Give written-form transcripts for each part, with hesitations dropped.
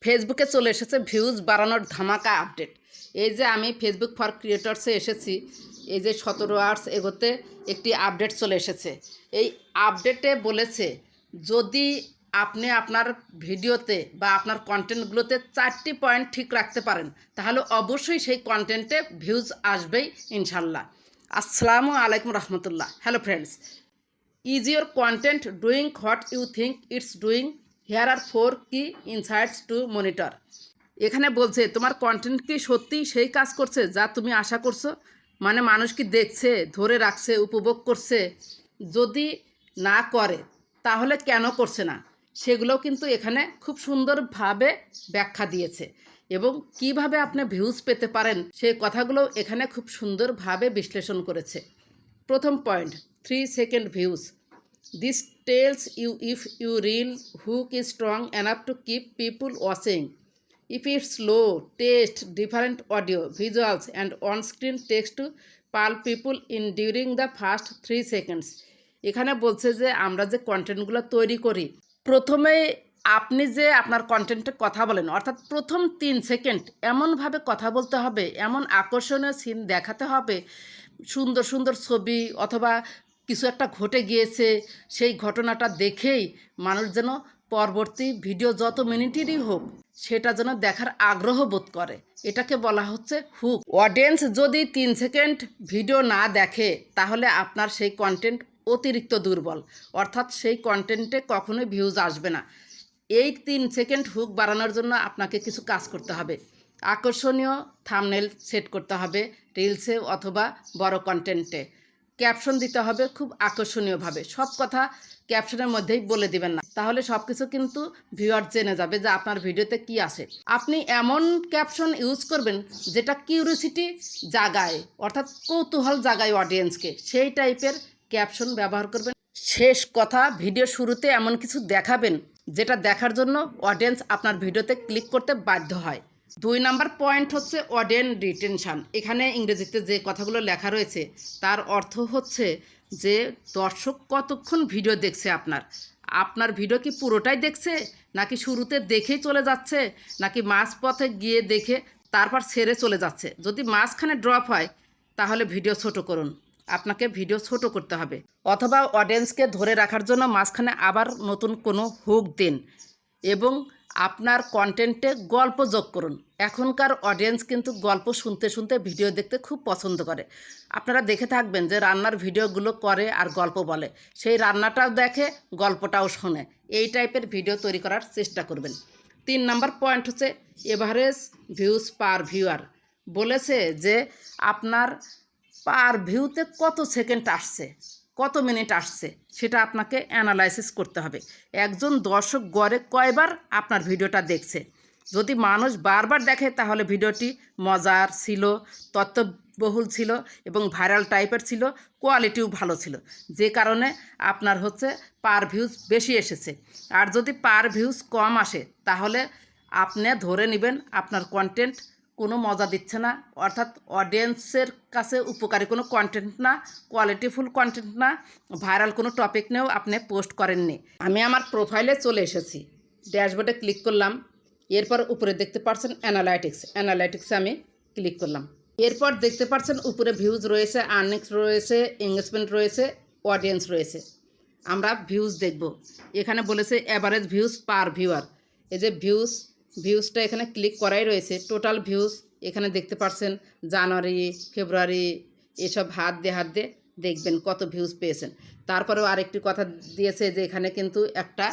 ফেসবুকে চলে এসেছে ভিউজ বাড়ানোর ধামাকা আপডেট। এই যে আমি ফেসবুক ফর ক্রিয়েটরসে এসেছি, এই যে 17 আওয়ার্স এগোতে একটি আপডেট চলে এসেছে। এই আপডেটে বলেছে যদি আপনি আপনার ভিডিওতে বা আপনার কন্টেন্টগুলোতে 4টি পয়েন্ট ঠিক রাখতে পারেন তাহলে অবশ্যই সেই কন্টেন্টে ভিউজ আসবেই ইনশাল্লাহ। আসসালামু আলাইকুম রহমতুল্লাহ। Hello friends, is your content doing what you think it's doing? Here are 4 key insights two monitor. এখানে বলছে তোমার কন্টেন্ট কি সত্যি সেই কাজ করছে যা তুমি আশা করছো? মানে মানুষ কি দেখছে, ধরে রাখছে, উপভোগ করছে? যদি না করে তাহলে কেন করছে না, সেগুলোও কিন্তু এখানে খুব সুন্দরভাবে ব্যাখ্যা দিয়েছে এবং কিভাবে আপনি ভিউজ পেতে পারেন সেই কথাগুলো এখানে খুব সুন্দরভাবে বিশ্লেষণ করেছে। প্রথম point, 3 second views. This tells you if your reel hook is strong enough to keep people watching. If it's low, taste different audio, visuals and on-screen text to pull people in during the first 3 seconds. এখানে বলছে যে আমরা যে কন্টেন্টগুলো তৈরি করি, প্রথমে আপনি যে আপনার কন্টেন্টে কথা বলেন, অর্থাৎ প্রথম 3 সেকেন্ড এমনভাবে কথা বলতে হবে, এমন আকর্ষণীয় সিন দেখাতে হবে, সুন্দর সুন্দর ছবি অথবা কিছু একটা ঘটে গিয়েছে সেই ঘটনাটা দেখেই মানুষ যেন পরবর্তী ভিডিও যত মিনিটেরই হোক সেটা যেন দেখার আগ্রহ বোধ করে। এটাকে বলা হচ্ছে হুক। অডিয়েন্স যদি 3 সেকেন্ড ভিডিও না দেখে তাহলে আপনার সেই কন্টেন্ট অতিরিক্ত দুর্বল, অর্থাৎ সেই কন্টেন্টে কখনোই ভিউজ আসবে না। এই 3 সেকেন্ড হুক বাড়ানোর জন্য আপনাকে কিছু কাজ করতে হবে। আকর্ষণীয় থাম্বনেল সেট করতে হবে রিলসে অথবা বড় কন্টেন্টে। ক্যাপশন দিতে হবে খুব আকর্ষণীয়ভাবে, সব কথা ক্যাপশনের মধ্যেই বলে দিবেন না, তাহলে সব কিছু কিন্তু ভিউয়ার জেনে যাবে যে আপনার ভিডিওতে কি আসে। আপনি এমন ক্যাপশন ইউজ করবেন যেটা কিউরিওসিটি জাগায়, অর্থাৎ কৌতূহল জাগায় অডিয়েন্সকে, সেই টাইপের ক্যাপশন ব্যবহার করবেন। শেষ কথা, ভিডিও শুরুতে এমন কিছু দেখাবেন যেটা দেখার জন্য অডিয়েন্স আপনার ভিডিওতে ক্লিক করতে বাধ্য হয়। 2 নাম্বার পয়েন্ট হচ্ছে অডিয়েন্স রিটেনশন। এখানে ইংরেজিতে যে কথাগুলো লেখা রয়েছে তার অর্থ হচ্ছে যে দর্শক কতক্ষণ ভিডিও দেখছে আপনার ভিডিও কি পুরোটাই দেখছে, নাকি শুরুতে দেখেই চলে যাচ্ছে, নাকি মাঝপথে গিয়ে দেখে তারপর ছেড়ে চলে যাচ্ছে। যদি মাঝখানে ড্রপ হয় তাহলে ভিডিও ছোট করুন, আপনাকে ভিডিও ছোট করতে হবে, অথবা অডিয়েন্সকে ধরে রাখার জন্য মাঝখানে আবার নতুন কোনো হুক দিন এবং আপনার কন্টেন্টে গল্প যোগ করুন। এখনকার অডিয়েন্স কিন্তু গল্প শুনতে শুনতে ভিডিও দেখতে খুব পছন্দ করে। আপনারা দেখে থাকবেন যে রান্নার ভিডিওগুলো করে আর গল্প বলে, সেই রান্নাটাও দেখে গল্পটাও শোনে। এই টাইপের ভিডিও তৈরি করার চেষ্টা করবেন। 3 নাম্বার পয়েন্ট হচ্ছে এভারেজ ভিউজ পার ভিউয়ার। বলেছে যে আপনার পার ভিউতে কত সেকেন্ড আসছে, কত মিনিট আসছে, সেটা আপনাকে অ্যানালাইসিস করতে হবে। একজন দর্শক গড়ে কয়বার আপনার ভিডিওটা দেখছে। যদি মানুষ বারবার দেখে তাহলে ভিডিওটি মজার ছিল, তথ্যবহুল ছিল এবং ভাইরাল টাইপের ছিল, কোয়ালিটিও ভালো ছিল, যে কারণে আপনার হচ্ছে পার ভিউজ বেশি এসেছে। আর যদি পার ভিউজ কম আসে তাহলে আপনি ধরে নেবেন আপনার কন্টেন্ট কোনো মজা দিচ্ছে না, অর্থাৎ অডিয়েন্সের কাছে উপকারী কোনো কন্টেন্ট না, কোয়ালিটিফুল কন্টেন্ট না, ভাইরাল কোনো টপিক নিয়েও আপনি পোস্ট করেননি। আমি আমার প্রোফাইলে চলে এসেছি, ড্যাশবোর্ডে ক্লিক করলাম, এরপর উপরে দেখতে পাচ্ছেন অ্যানালাইটিক্সে আমি ক্লিক করলাম। এরপর দেখতে পাচ্ছেন উপরে ভিউজ রয়েছে, আর্নিংস রয়েছে, এঙ্গেজমেন্ট রয়েছে, অডিয়েন্স রয়েছে। আমরা ভিউজ দেখব। এখানে বলেছে অ্যাভারেজ ভিউজ পার ভিউয়ার। এই যে ভিউজটা এখানে ক্লিক করাই রয়েছে। টোটাল ভিউজ এখানে দেখতে পাচ্ছেন, জানুয়ারি, ফেব্রুয়ারি এসব হাত দিয়ে দেখবেন কত ভিউজ পেয়েছেন। তারপরেও আরেকটি কথা দিয়েছে যে এখানে কিন্তু একটা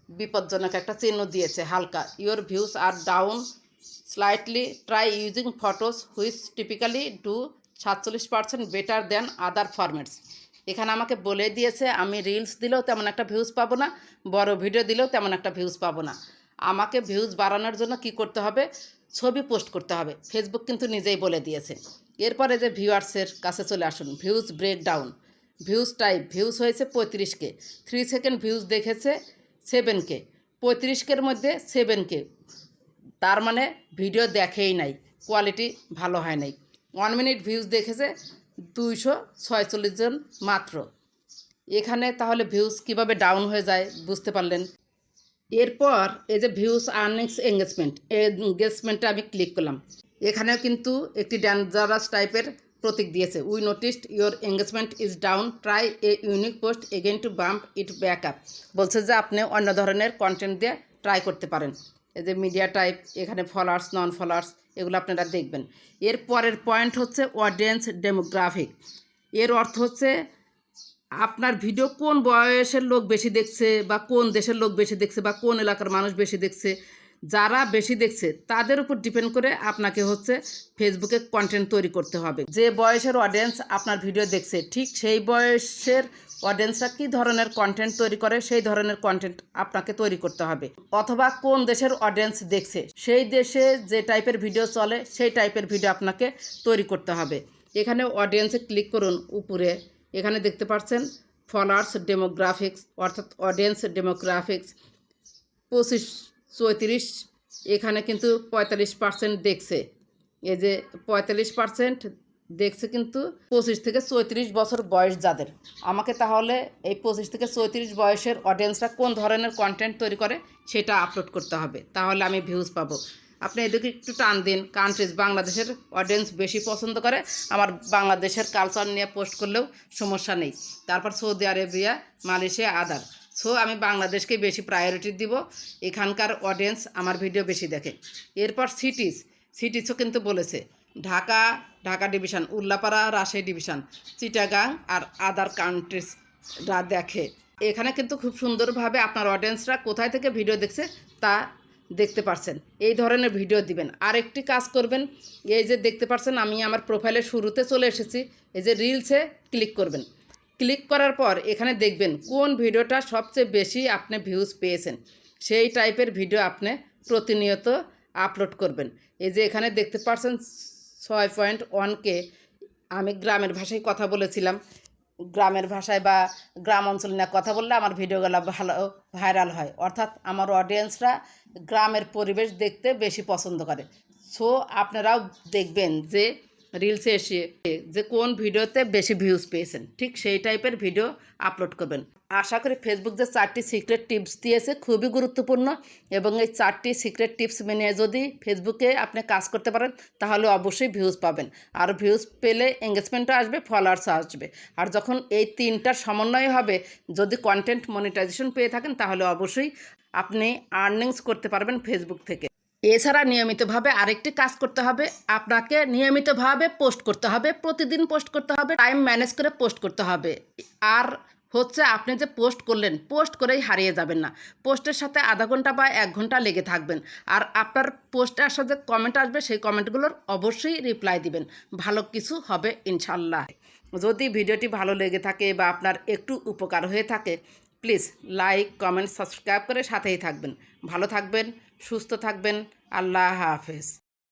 বিপজ্জনক একটা চিহ্ন দিয়েছে হালকা, your views are down slightly, try using photos which typically do 47% better than other formats. এখানে আমাকে বলে দিয়েছে আমি রিলস দিলেও তেমন একটা ভিউজ পাবো না, বড় ভিডিও দিলেও তেমন একটা ভিউজ পাবো না। আমাকে ভিউজ বাড়ানোর জন্য কি করতে হবে? ছবি পোস্ট করতে হবে। ফেসবুক কিন্তু নিজেই বলে দিয়েছে। এরপরে যে ভিউয়ার্সের কাছে চলে আসুন, views breakdown. Views type, views হয়েছে 35K, 3 সেকেন্ড ভিউজ দেখেছে 7K, 35Kর মধ্যে 7K, তার মানে ভিডিও দেখেই নাই, কোয়ালিটি ভালো হয় নাই। 1 মিনিট ভিউজ দেখেছে 246 জন মাত্র। এখানে তাহলে ভিউজ কিভাবে ডাউন হয়ে যায় বুঝতে পারলেন। এরপর এই যে ভিউজ আর্নিংস এঙ্গেজমেন্টে আমি ক্লিক করলাম। এখানেও কিন্তু একটি ডেঞ্জারাস টাইপের প্রতীক দিয়েছে, we noticed your engagement is down, try a unique post again two bump it back up. বলছে যে আপনি অন্য ধরনের কন্টেন্ট দিয়ে ট্রাই করতে পারেন। এই যে মিডিয়া টাইপ, এখানে ফলোয়ার্স নন ফলোয়ার্স এগুলো আপনারা দেখবেন। এর পরের পয়েন্ট হচ্ছে অডিয়েন্স ডেমোগ্রাফিক। এর অর্থ হচ্ছে আপনার ভিডিও কোন বয়সের লোক বেশি দেখছে, বা কোন দেশের লোক বেশি দেখছে, বা কোন এলাকার মানুষ বেশি দেখছে। যারা বেশি দেখছে তাদের উপর ডিপেন্ড করে আপনাকে হচ্ছে ফেসবুকে কন্টেন্ট তৈরি করতে হবে। যে বয়সের অডিয়েন্স আপনার ভিডিও দেখছে, ঠিক সেই বয়সের অডিয়েন্সরা কী ধরনের কন্টেন্ট তৈরি করে সেই ধরনের কন্টেন্ট আপনাকে তৈরি করতে হবে। অথবা কোন দেশের অডিয়েন্স দেখছে, সেই দেশে যে টাইপের ভিডিও চলে সেই টাইপের ভিডিও আপনাকে তৈরি করতে হবে। এখানে অডিয়েন্সে ক্লিক করুন। উপরে এখানে দেখতে পাচ্ছেন ফলোয়ার্স ডেমোগ্রাফিক্স, অর্থাৎ অডিয়েন্স ডেমোগ্রাফিক্স 25-34, এখানে কিন্তু 45% দেখছে। এই যে 45% দেখছে কিন্তু 25 থেকে 34 বছর বয়স যাদের। আমাকে তাহলে এই 25 থেকে 34 বয়সের অডিয়েন্সরা কোন ধরনের কন্টেন্ট তৈরি করে সেটা আপলোড করতে হবে, তাহলে আমি ভিউজ পাবো। আপনি এদিকে একটু টান দিন। কান্ট্রিজ, বাংলাদেশের অডিয়েন্স বেশি পছন্দ করে, আমার বাংলাদেশের কালচার নিয়ে পোস্ট করলেও সমস্যা নেই। তারপর সৌদি আরবিয়া, মালয়েশিয়া, আদার। সো আমি বাংলাদেশকে বেশি প্রায়োরিটি দিব, এখানকার অডিয়েন্স আমার ভিডিও বেশি দেখে। এরপর সিটিজও কিন্তু বলেছে ঢাকা ডিভিশন, উল্লাপাড়া রাজশাহী ডিভিশন, চিটাগাং আর আদার কান্ট্রিজরা দেখে। এখানে কিন্তু খুব সুন্দরভাবে আপনার অডিয়েন্সরা কোথায় থেকে ভিডিও দেখছে তা দেখতে পাচ্ছেন। এই ধরনের ভিডিও দিবেন। আরেকটি কাজ করবেন, এই যে দেখতে পাচ্ছেন আমি আমার প্রোফাইলের শুরুতে চলে এসেছি, এই যে রিলসে ক্লিক করবেন। ক্লিক করার পর এখানে দেখবেন কোন ভিডিওটা সবচেয়ে বেশি আপনি ভিউজ পেয়েছেন, সেই টাইপের ভিডিও আপনি প্রতিনিয়ত আপলোড করবেন। এই যে এখানে দেখতে পাচ্ছেন 6.1K। আমি গ্রামের ভাষায় কথা বলেছিলাম। গ্রামের ভাষায় বা গ্রাম অঞ্চল নিয়ে কথা বললে আমার ভিডিওগুলো ভালো ভাইরাল হয়, অর্থাৎ আমার অডিয়েন্সরা গ্রামের পরিবেশ দেখতে বেশি পছন্দ করে। সো আপনারাও দেখবেন যে রিলসে এসে যে কোন ভিডিওতে বেশি ভিউজ পেয়েছেন, ঠিক সেই টাইপের ভিডিও আপলোড করবেন। আশা করি ফেসবুক যে 4টি সিক্রেট টিপস দিয়েছে খুবই গুরুত্বপূর্ণ, এবং এই 4টি সিক্রেট টিপস মেনে যদি ফেসবুকে আপনি কাজ করতে পারেন তাহলে অবশ্যই ভিউজ পাবেন। আর ভিউজ পেলে এঙ্গেজমেন্টও আসবে, ফলোয়ার্সও আসবে। আর যখন এই 3টার সমন্বয় হবে, যদি কন্টেন্ট মনিটাইজেশন পেয়ে থাকেন তাহলে অবশ্যই আপনি আর্নিংস করতে পারবেন ফেসবুক থেকে। এছাড়া নিয়মিতভাবে আরেকটি কাজ করতে হবে, আপনাকে নিয়মিতভাবে পোস্ট করতে হবে, প্রতিদিন পোস্ট করতে হবে, টাইম ম্যানেজ করে পোস্ট করতে হবে। আর হচ্ছে আপনি যে পোস্ট করলেন, পোস্ট করেই হারিয়ে যাবেন না, পোস্টের সাথে আধা ঘন্টা বা 1 ঘন্টা লেগে থাকবেন। আর আপনার পোস্টের সাথে কমেন্ট আসবে, সেই কমেন্টগুলোর অবশ্যই রিপ্লাই দিবেন, ভালো কিছু হবে ইনশাল্লাহ। যদি ভিডিওটি ভালো লেগে থাকে বা আপনার একটু উপকার হয়ে থাকে, প্লিজ লাইক, কমেন্ট, সাবস্ক্রাইব করে সাথেই থাকবেন। ভালো থাকবেন, সুস্থ থাকবেন। আল্লাহ হাফেজ।